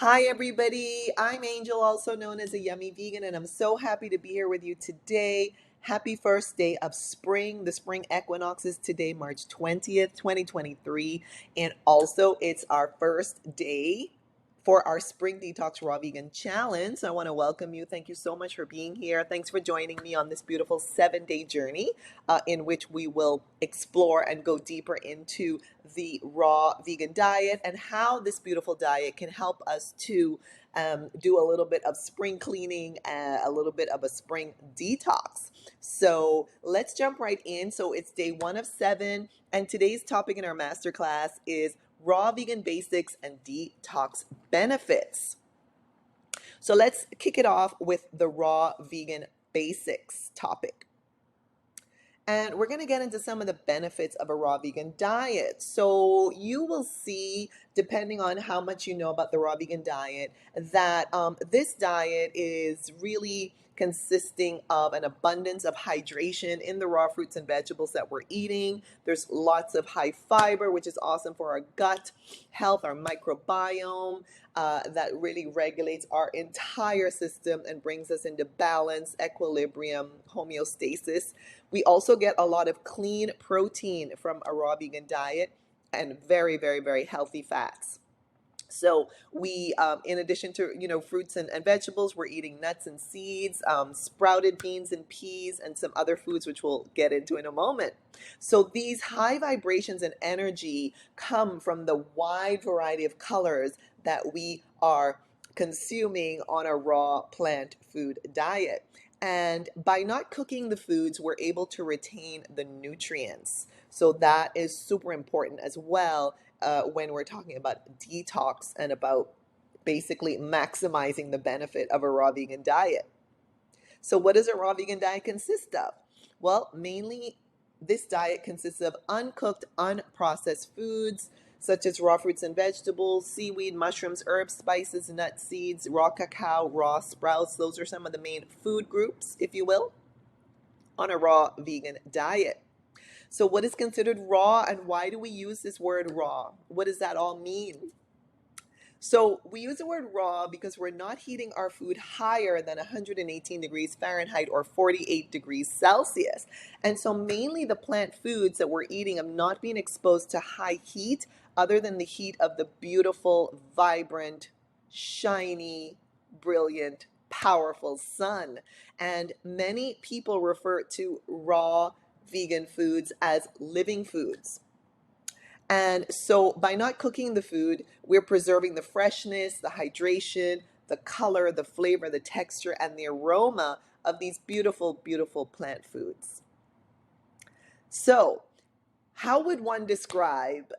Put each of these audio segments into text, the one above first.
Hi, everybody. I'm Angel, also known as a Yummy Vegan, and I'm so happy to be here with you today. Happy first day of spring. The spring equinox is today, March 20th, 2023. And also, it's our first day for our Spring Detox Raw Vegan Challenge. So I want to welcome you. Thank you so much for being here. Thanks for joining me on this beautiful 7-day journey in which we will explore and go deeper into the raw vegan diet and how this beautiful diet can help us to do a little bit of spring cleaning, a little bit of a spring detox. So let's jump right in. So it's day 1 of 7, and today's topic in our masterclass is raw vegan basics and detox benefits. So let's kick it off with the raw vegan basics topic. And we're going to get into some of the benefits of a raw vegan diet. So you will see, depending on how much you know about the raw vegan diet, that this diet is really consisting of an abundance of hydration in the raw fruits and vegetables that we're eating. There's lots of high fiber, which is awesome for our gut health, our microbiome, that really regulates our entire system and brings us into balance, equilibrium, homeostasis. We also get a lot of clean protein from a raw vegan diet and very, very, very healthy fats. So we, in addition to, fruits and vegetables, we're eating nuts and seeds, sprouted beans and peas, and some other foods, which we'll get into in a moment. So these high vibrations and energy come from the wide variety of colors that we are consuming on a raw plant food diet. And by not cooking the foods, we're able to retain the nutrients. So that is super important as well when we're talking about detox and about basically maximizing the benefit of a raw vegan diet. So what does a raw vegan diet consist of? Well, mainly this diet consists of uncooked, unprocessed foods such as raw fruits and vegetables, seaweed, mushrooms, herbs, spices, nuts, seeds, raw cacao, raw sprouts. Those are some of the main food groups, if you will, on a raw vegan diet. So what is considered raw, and why do we use this word raw? What does that all mean? So we use the word raw because we're not heating our food higher than 118 degrees Fahrenheit or 48 degrees Celsius. And so mainly the plant foods that we're eating have not been exposed to high heat other than the heat of the beautiful, vibrant, shiny, brilliant, powerful sun. And many people refer to raw vegan foods as living foods. And so by not cooking the food, we're preserving the freshness, the hydration, the color, the flavor, the texture, and the aroma of these beautiful, beautiful plant foods. So how would one describe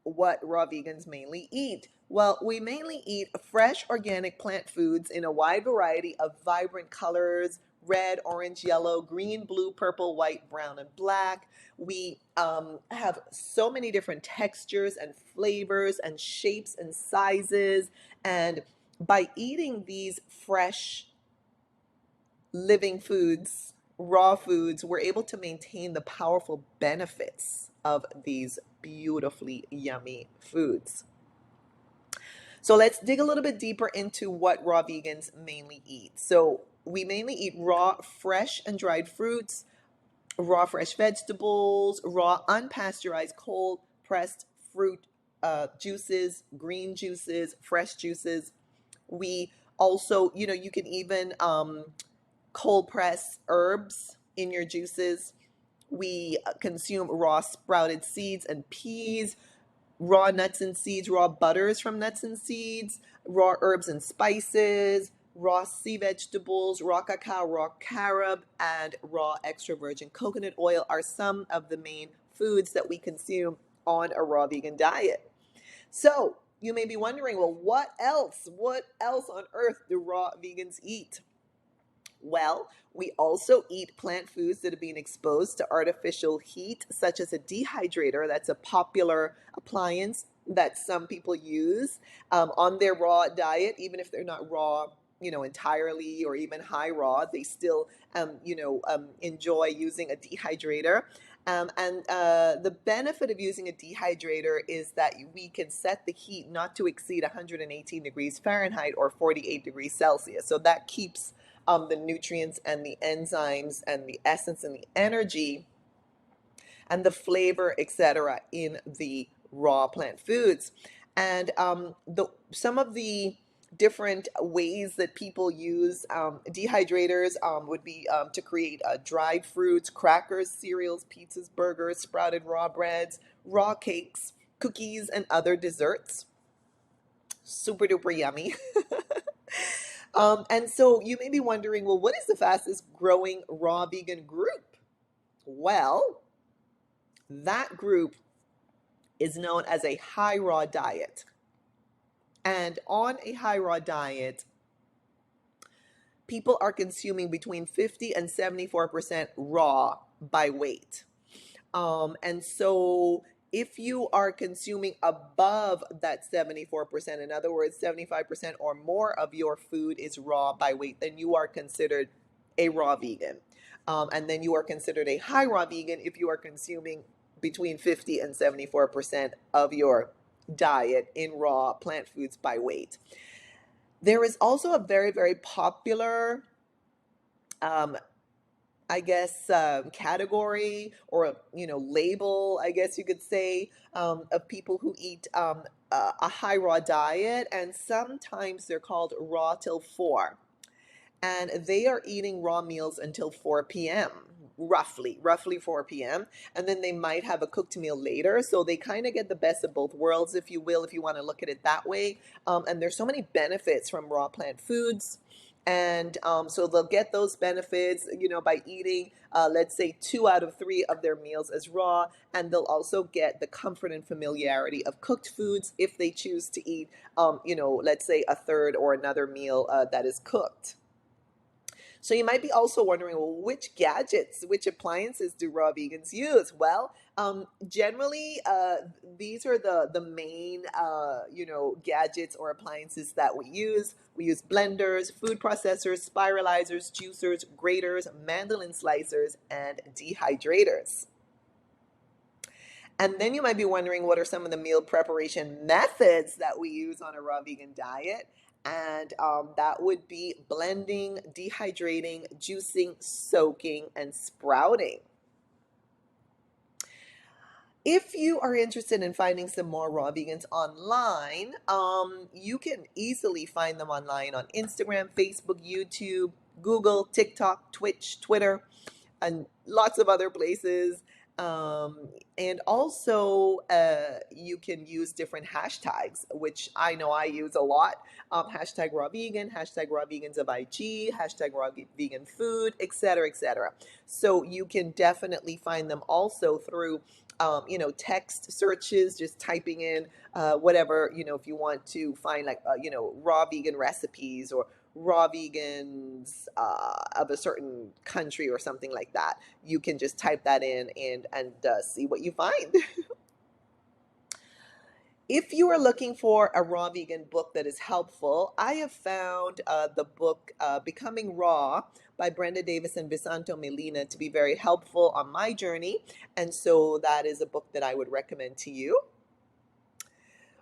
what raw vegans mainly eat? Well, we mainly eat fresh organic plant foods in a wide variety of vibrant colors: red, orange, yellow, green, blue, purple, white, brown, and black. We have so many different textures and flavors and shapes and sizes. And by eating these fresh, living foods, raw foods, we're able to maintain the powerful benefits of these beautifully yummy foods. So let's dig a little bit deeper into what raw vegans mainly eat. So we mainly eat raw, fresh, and dried fruits, raw, fresh vegetables, raw, unpasteurized, cold pressed fruit juices, green juices, fresh juices. We also, you can even cold press herbs in your juices. We consume raw sprouted seeds and peas, raw nuts and seeds, raw butters from nuts and seeds, raw herbs and spices, raw sea vegetables, raw cacao, raw carob, and raw extra virgin coconut oil are some of the main foods that we consume on a raw vegan diet. So you may be wondering, well, what else? What else on earth do raw vegans eat? Well, we also eat plant foods that are being exposed to artificial heat, such as a dehydrator. That's a popular appliance that some people use on their raw diet, even if they're not raw, entirely, or even high raw. They still, enjoy using a dehydrator. The benefit of using a dehydrator is that we can set the heat not to exceed 118 degrees Fahrenheit or 48 degrees Celsius. So that keeps the nutrients and the enzymes and the essence and the energy and the flavor, etc., in the raw plant foods. And some of the different ways that people use dehydrators would be to create dried fruits, crackers, cereals, pizzas, burgers, sprouted raw breads, raw cakes, cookies, and other desserts. Super duper yummy. And so you may be wondering, well, what is the fastest growing raw vegan group? Well, that group is known as a high raw diet. And on a high raw diet, people are consuming between 50 and 74% raw by weight. And so if you are consuming above that 74%, in other words, 75% or more of your food is raw by weight, then you are considered a raw vegan. And then you are considered a high raw vegan if you are consuming between 50 and 74% of your diet in raw plant foods by weight. There is also a very, very popular um, category or label, I guess you could say, of people who eat a high raw diet, and sometimes they're called raw till four, and they are eating raw meals until 4 p.m. roughly 4 p.m. And then they might have a cooked meal later, so they kind of get the best of both worlds, if you will, if you want to look at it that way. And there's so many benefits from raw plant foods. And so they'll get those benefits, by eating, let's say, 2 out of 3 of their meals as raw. And they'll also get the comfort and familiarity of cooked foods if they choose to eat, let's say a third or another meal that is cooked. So you might be also wondering, well, which gadgets, which appliances do raw vegans use? Well, generally, these are the main, gadgets or appliances that we use. We use blenders, food processors, spiralizers, juicers, graters, mandolin slicers, and dehydrators. And then you might be wondering, what are some of the meal preparation methods that we use on a raw vegan diet? And that would be blending, dehydrating, juicing, soaking, and sprouting. If you are interested in finding some more raw vegans online, you can easily find them online on Instagram, Facebook, YouTube, Google, TikTok, Twitch, Twitter, and lots of other places. And also, you can use different hashtags, which I know I use a lot. Hashtag raw vegan, hashtag raw vegans of IG, hashtag raw vegan food, etc., etc. So you can definitely find them also through, text searches, just typing in whatever, if you want to find like, raw vegan recipes or raw vegans of a certain country or something like that. You can just type that in and see what you find. If you are looking for a raw vegan book that is helpful, I have found the book Becoming Raw by Brenda Davis and Visanto Melina to be very helpful on my journey. And so that is a book that I would recommend to you.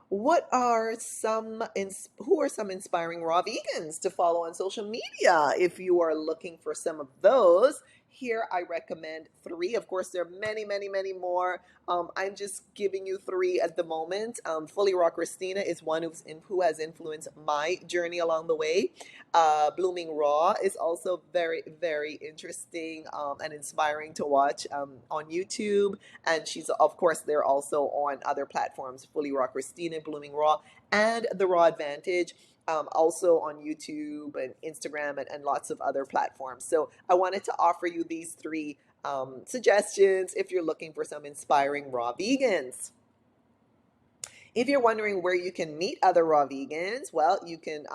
Who are some inspiring raw vegans to follow on social media? If you are looking for some of those, here I recommend 3. Of course, there are many, many, many more. I'm just giving you 3 at the moment. Fully Raw Christina is one who has influenced my journey along the way. Blooming Raw is also very, very interesting and inspiring to watch on YouTube. And of course, they're also on other platforms, Fully Raw Christina, Blooming Raw, and The Raw Advantage. Also on YouTube and Instagram and lots of other platforms. So I wanted to offer you these 3 suggestions if you're looking for some inspiring raw vegans. If you're wondering where you can meet other raw vegans, well, you can,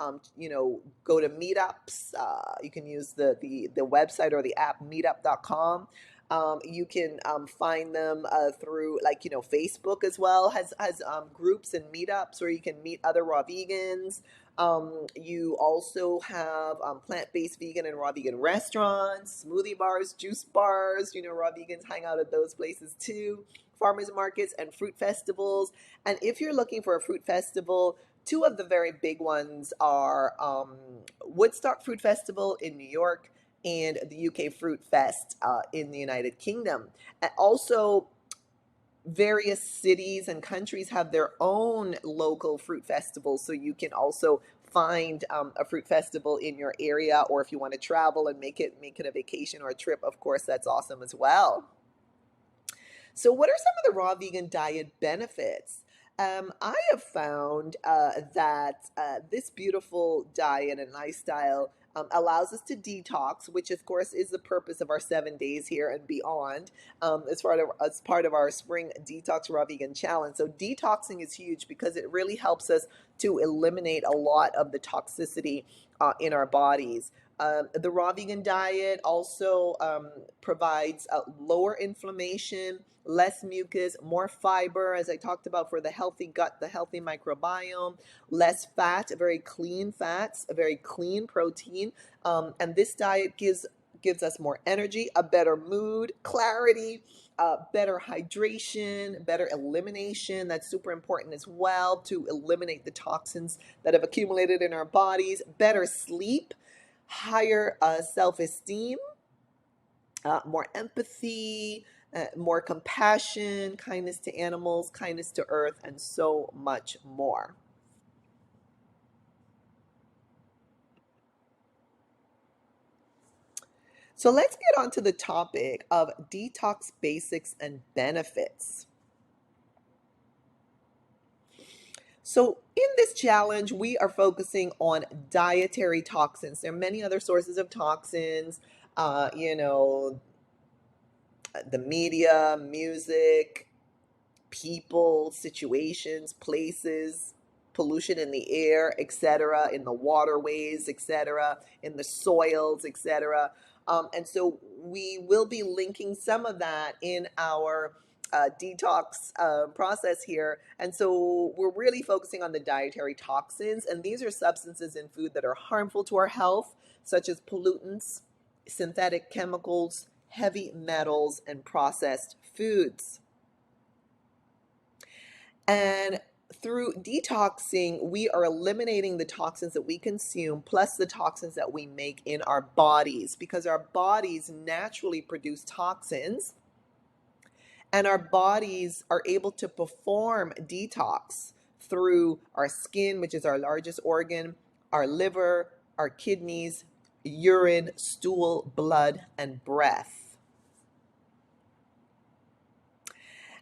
go to meetups. You can use the website or the app meetup.com. You can find them through, like, Facebook as well has groups and meetups where you can meet other raw vegans. You also have plant-based vegan and raw vegan restaurants, smoothie bars, juice bars. Raw vegans hang out at those places too. Farmers markets and fruit festivals. And if you're looking for a fruit festival, two of the very big ones are Woodstock Fruit Festival in New York and the UK Fruit Fest in the United Kingdom. And also, various cities and countries have their own local fruit festivals, so you can also find a fruit festival in your area, or if you want to travel and make it a vacation or a trip, of course, that's awesome as well. So, what are some of the raw vegan diet benefits? I have found that this beautiful diet and lifestyle allows us to detox, which of course is the purpose of our 7 days here and beyond, as part of our spring detox raw vegan challenge. So detoxing is huge because it really helps us to eliminate a lot of the toxicity in our bodies. The raw vegan diet also provides lower inflammation, less mucus, more fiber, as I talked about, for the healthy gut, the healthy microbiome, less fat, very clean fats, a very clean protein. And this diet gives us more energy, a better mood, clarity, better hydration, better elimination. That's super important as well, to eliminate the toxins that have accumulated in our bodies, better sleep, higher self-esteem, more empathy, more compassion, kindness to animals, kindness to earth, and so much more. So let's get on to the topic of detox basics and benefits. So, in this challenge, we are focusing on dietary toxins. There are many other sources of toxins, uh, you know, the media, music, people, situations, places, pollution in the air, etc., in the waterways, etc., in the soils, etc. And so we will be linking some of that in our detox process here. And so we're really focusing on the dietary toxins. And these are substances in food that are harmful to our health, such as pollutants, synthetic chemicals, heavy metals, and processed foods. And through detoxing, we are eliminating the toxins that we consume plus the toxins that we make in our bodies, because our bodies naturally produce toxins, and our bodies are able to perform detox through our skin, which is our largest organ, our liver, our kidneys, urine, stool, blood, and breath.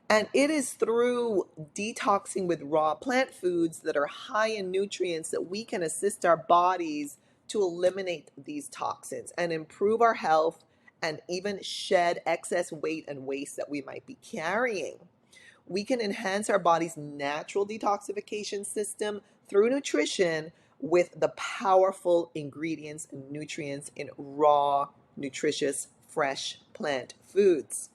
And it is through detoxing with raw plant foods that are high in nutrients that we can assist our bodies to eliminate these toxins and improve our health, and even shed excess weight and waste that we might be carrying. We can enhance our body's natural detoxification system through nutrition with the powerful ingredients and nutrients in raw, nutritious, fresh plant foods.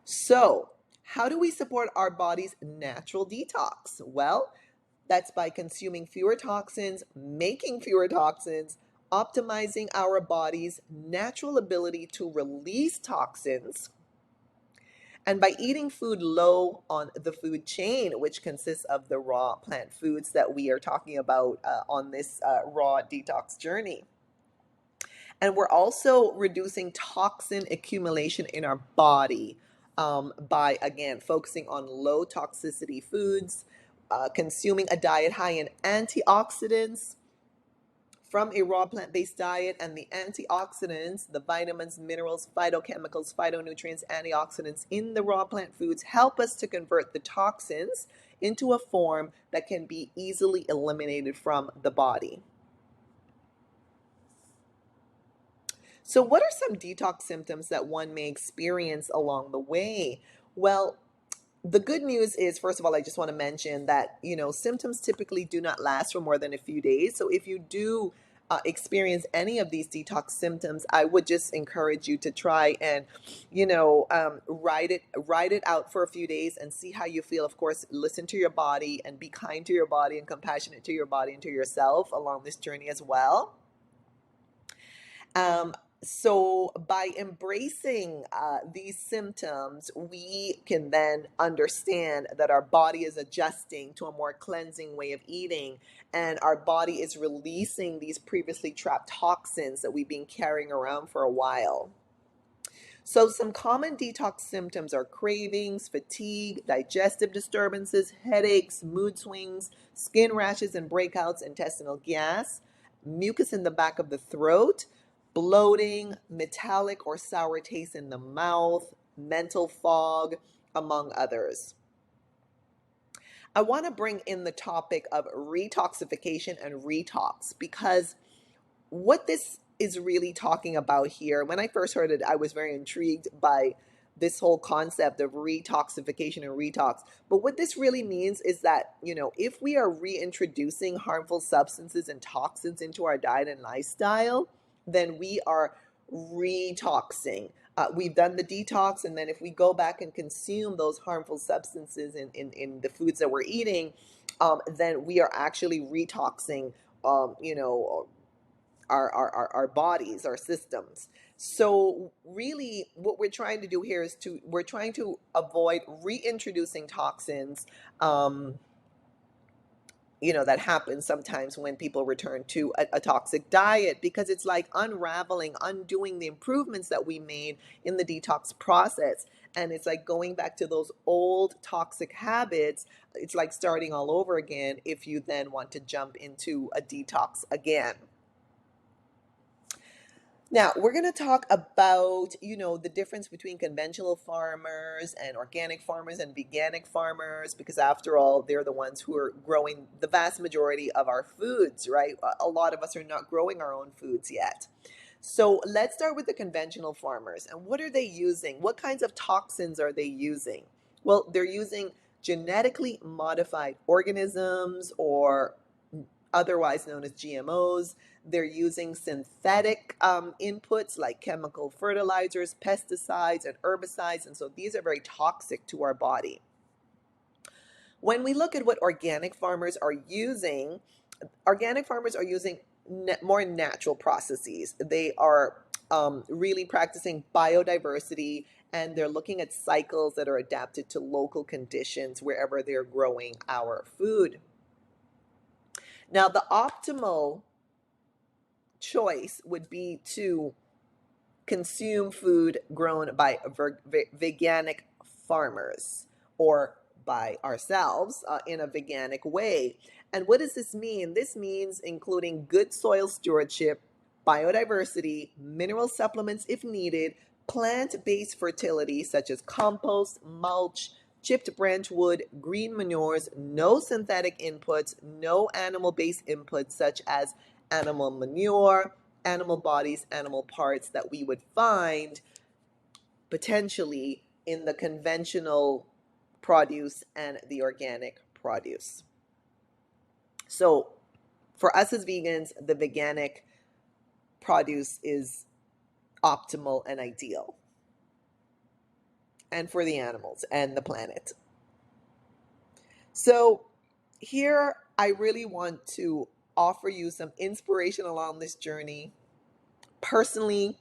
So, how do we support our body's natural detox? Well, that's by consuming fewer toxins, making fewer toxins, optimizing our body's natural ability to release toxins, and by eating food low on the food chain, which consists of the raw plant foods that we are talking about on this raw detox journey. And we're also reducing toxin accumulation in our body by, again, focusing on low toxicity foods, consuming a diet high in antioxidants from a raw plant-based diet. And the antioxidants, the vitamins, minerals, phytochemicals, phytonutrients, antioxidants in the raw plant foods help us to convert the toxins into a form that can be easily eliminated from the body. So, what are some detox symptoms that one may experience along the way? Well, the good news is, first of all, I just want to mention that, symptoms typically do not last for more than a few days. So, if you do experience any of these detox symptoms, I would just encourage you to try and, write it out for a few days and see how you feel. Of course, listen to your body and be kind to your body and compassionate to your body and to yourself along this journey as well. Um, so by embracing these symptoms, we can then understand that our body is adjusting to a more cleansing way of eating, and our body is releasing these previously trapped toxins that we've been carrying around for a while. So, some common detox symptoms are cravings, fatigue, digestive disturbances, headaches, mood swings, skin rashes and breakouts, intestinal gas, mucus in the back of the throat, bloating, metallic or sour taste in the mouth, mental fog, among others. I want to bring in the topic of retoxification and retox because what this is really talking about here, when I first heard it, I was very intrigued by this whole concept of retoxification and retox. But what this really means is that, if we are reintroducing harmful substances and toxins into our diet and lifestyle, then we are retoxing. We've done the detox, and then if we go back and consume those harmful substances in the foods that we're eating, then we are actually retoxing, our bodies, our systems. So really what we're trying to do here is we're trying to avoid reintroducing toxins, that happens sometimes when people return to a toxic diet, because it's like undoing the improvements that we made in the detox process. And it's like going back to those old toxic habits. It's like starting all over again if you then want to jump into a detox again. Now, we're going to talk about, the difference between conventional farmers and organic farmers and veganic farmers, because after all, they're the ones who are growing the vast majority of our foods, right? A lot of us are not growing our own foods yet. So let's start with the conventional farmers. And what are they using? What kinds of toxins are they using? Well, they're using genetically modified organisms, or otherwise known as GMOs. They're using synthetic inputs like chemical fertilizers, pesticides, and herbicides. And so these are very toxic to our body. When we look at what organic farmers are using more natural processes. They are really practicing biodiversity, and they're looking at cycles that are adapted to local conditions wherever they're growing our food. Now, the optimal choice would be to consume food grown by veganic farmers, or by ourselves in a veganic way. And what does this mean? This means including good soil stewardship, biodiversity, mineral supplements if needed, plant-based fertility such as compost, mulch, chipped branch wood, green manures, no synthetic inputs, no animal-based inputs such as animal manure, animal bodies, animal parts that we would find potentially in the conventional produce and the organic produce. So for us as vegans, the veganic produce is optimal and ideal, and for the animals and the planet. So here I really want to offer you some inspiration along this journey. Personally,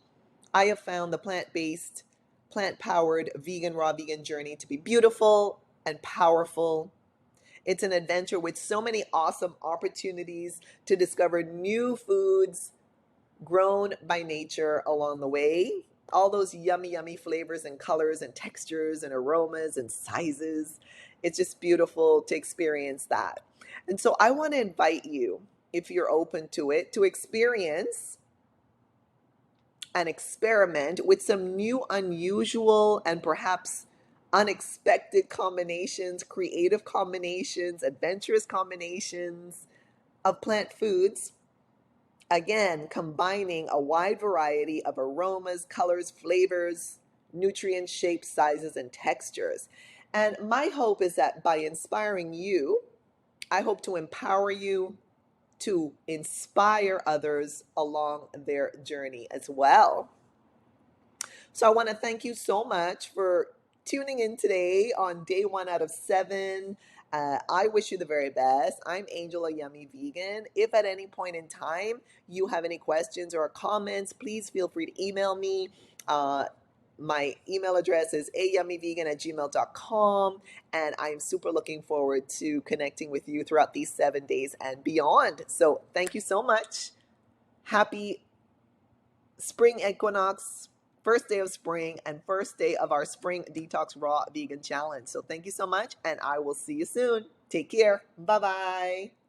I have found the plant-based, plant-powered, raw vegan journey to be beautiful and powerful. It's an adventure with so many awesome opportunities to discover new foods grown by nature along the way. All those yummy, yummy flavors and colors and textures and aromas and sizes. It's just beautiful to experience that. And so I want to invite you, if you're open to it, to experience and experiment with some new, unusual, and perhaps unexpected combinations, creative combinations, adventurous combinations of plant foods. Again, combining a wide variety of aromas, colors, flavors, nutrient shapes, sizes, and textures. And my hope is that by inspiring you, I hope to empower you to inspire others along their journey as well. So I want to thank you so much for tuning in today on day 1 out of 7. I wish you the very best. I'm Angel, a Yummy Vegan. If at any point in time you have any questions or comments, please feel free to email me. My email address is ayummyvegan@gmail.com, and I'm super looking forward to connecting with you throughout these 7 days and beyond. So thank you so much. Happy spring equinox, first day of spring, and first day of our spring detox raw vegan challenge. So thank you so much, and I will see you soon. Take care. Bye bye.